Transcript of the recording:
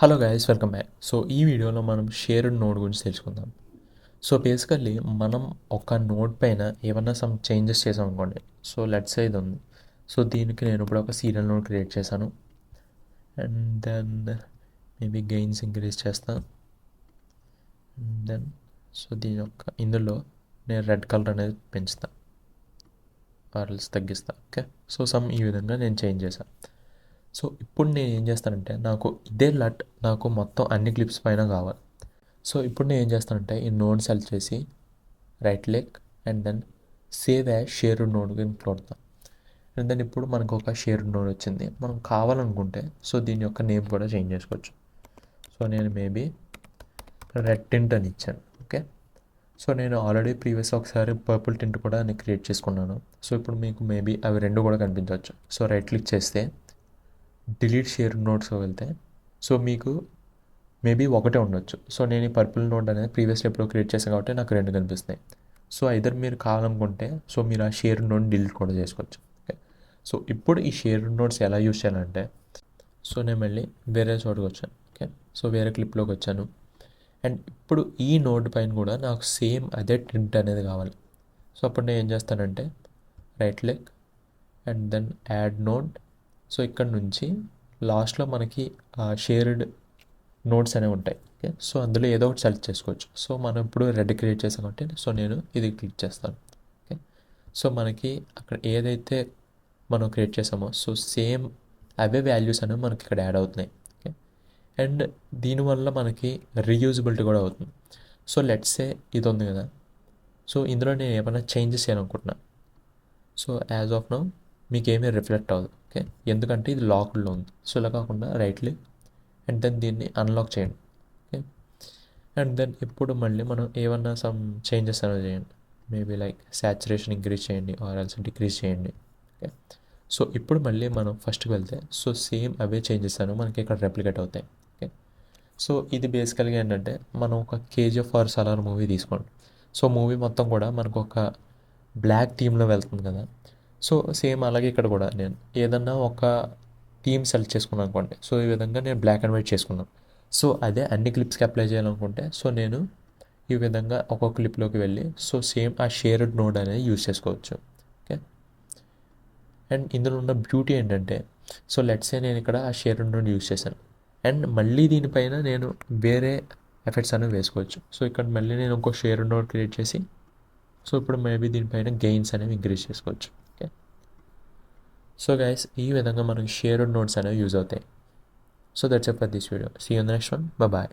Hello guys, welcome back. So ఈ వీడియోలో మనం షేర్డ్ నోడ్ గురించి తెలుసుకుందాం. సో బేసికల్లీ మనం ఒక నోడ్ పైన ఏమన్నా సమ్ చేంజెస్ చేసాం అనుకోండి. సో లెట్స్ సే ఇది ఉంది. సో దీనికి నేను ఇప్పుడు ఒక సీరియల్ నోడ్ క్రియేట్ చేశాను. And then maybe gains increase చేస్తాను. అండ్ దెన్ సో దీని యొక్క ఇందులో నేను రెడ్ కలర్ అనేది పెంచుతాను, ఆర్ఎల్స్ తగ్గిస్తాను. ఓకే, సో సమ్ ఈ విధంగా నేను చేంజ్ చేశాను. సో ఇప్పుడు నేను ఏం చేస్తానంటే నాకు ఇదే లట్ నాకు మొత్తం అన్ని క్లిప్స్ పైన కావాలి. సో ఇప్పుడు నేను ఏం చేస్తానంటే ఈ నోడ్ సెలెక్ట్ చేసి right click and then save as shared node కొడతాం. అండ్ దెన్ ఇప్పుడు మనకు ఒక షేర్డ్ నోడ్ వచ్చింది. మనం కావాలనుకుంటే సో దీని యొక్క నేమ్ కూడా చేంజ్ చేసుకోవచ్చు. సో నేను మేబీ రెడ్ టింట్ అని ఇచ్చాను. ఓకే, సో నేను ఆల్రెడీ ప్రీవియస్ ఒకసారి పర్పుల్ టింట్ కూడా నేను క్రియేట్ చేసుకున్నాను. సో ఇప్పుడు మీకు మేబీ అవి రెండు కూడా కనిపించవచ్చు. సో రైట్ క్లిక్ చేస్తే డిలీట్ షేర్ నోట్స్ వెళ్తే సో మీకు మేబీ ఒకటే ఉండొచ్చు. సో నేను ఈ పర్పుల్ నోట్ అనేది ప్రీవియస్లో ఎప్పుడో క్రియేట్ చేశాను కాబట్టి నాకు రెండు కనిపిస్తున్నాయి. సో ఐదర్ మీరు కావాలనుకుంటే సో మీరు ఆ షేర్ నోట్ డిలీట్ కూడా చేసుకోవచ్చు. ఓకే, సో ఇప్పుడు ఈ షేర్ నోట్స్ ఎలా యూజ్ చేయాలంటే సో నేను మళ్ళీ వేరే చోటుకి వచ్చాను. ఓకే, సో వేరే క్లిప్లోకి వచ్చాను. అండ్ ఇప్పుడు ఈ నోట్ పైన కూడా నాకు సేమ్ అదే ట్రింట్ అనేది కావాలి. సో అప్పుడు నేను ఏం చేస్తానంటే right click and then add note. So ఇక్కడ నుంచి లాస్ట్లో మనకి షేర్డ్ నోట్స్ అనేవి ఉంటాయి. ఓకే, సో అందులో ఏదో ఒకటి సెలెక్ట్ చేసుకోవచ్చు. సో మనం ఇప్పుడు రెడ్ క్రియేట్ చేసాం కాబట్టి సో నేను ఇది క్లిక్ చేస్తాను. ఓకే, సో మనకి అక్కడ ఏదైతే మనం క్రియేట్ చేసామో సో సేమ్ అవే వాల్యూస్ అనేవి మనకి ఇక్కడ యాడ్ అవుతున్నాయి. ఓకే, అండ్ దీనివల్ల మనకి రీయూజబిలిటీ కూడా అవుతుంది. సో లెట్స్ సే ఇది ఉంది కదా, సో ఇందులో నేను ఏమైనా చేంజెస్ చేయాలనుకుంటున్నా. సో యాజ్ ఆఫ్ నౌ మీకు ఏమీ రిఫ్లెక్ట్ అవ్వదు. ఓకే, ఎందుకంటే ఇది లాక్డ్లో ఉంది. సో ఇలా కాకుండా రైట్ క్లిక్ అండ్ దెన్ దీన్ని అన్లాక్ చేయండి. ఓకే, అండ్ దెన్ ఇప్పుడు మళ్ళీ మనం ఏమన్నా సమ్ చేంజెస్ అనేవి చేయండి. మేబీ లైక్ సాచురేషన్ ఇంక్రీజ్ చేయండి ఆర్ ఎల్స్ డిక్రీజ్ చేయండి. ఓకే, సో ఇప్పుడు మళ్ళీ మనం ఫస్ట్కి వెళ్తే సో సేమ్ అవే చేంజెస్ అనేవి మనకి ఇక్కడ రెప్లికేట్ అవుతాయి. ఓకే, సో ఇది బేసికల్గా ఏంటంటే మనం ఒక కేజీఎఫ్ ఆర్ సలార్ మూవీ తీసుకోండి. సో మూవీ మొత్తం కూడా మనకు ఒక బ్లాక్ థీమ్లో వెళ్తుంది కదా. సో సేమ్ అలాగే ఇక్కడ కూడా నేను ఏదన్నా ఒక థీమ్ సెలెక్ట్ చేసుకున్నాను అనుకోండి. సో ఈ విధంగా నేను బ్లాక్ అండ్ వైట్ చేసుకున్నాను. సో అదే అన్ని క్లిప్స్కి అప్లై చేయాలనుకుంటే సో నేను ఈ విధంగా ఒక్కొక్క క్లిప్లోకి వెళ్ళి సో సేమ్ ఆ షేర్డ్ నోడ్ అనేది యూజ్ చేసుకోవచ్చు. ఓకే, అండ్ ఇందులో ఉన్న బ్యూటీ ఏంటంటే సో లెట్సే నేను ఇక్కడ ఆ షేర్డ్ నోడ్ యూజ్ చేశాను అండ్ మళ్ళీ దీనిపైన నేను వేరే ఎఫెక్ట్స్ అనేవి వేసుకోవచ్చు. సో ఇక్కడ మళ్ళీ నేను ఇంకో షేర్డ్ నోడ్ క్రియేట్ చేసి సో ఇప్పుడు మేబీ దీనిపైన గెయిన్స్ అనేవి ఇంక్రీజ్ చేసుకోవచ్చు. ఓకే, సో గైస్ ఈ విధంగా మనకి షేర్డ్ నోట్స్ అనేవి యూజ్ అవుతాయి. So that's it for this video. See you in the next one. Bye.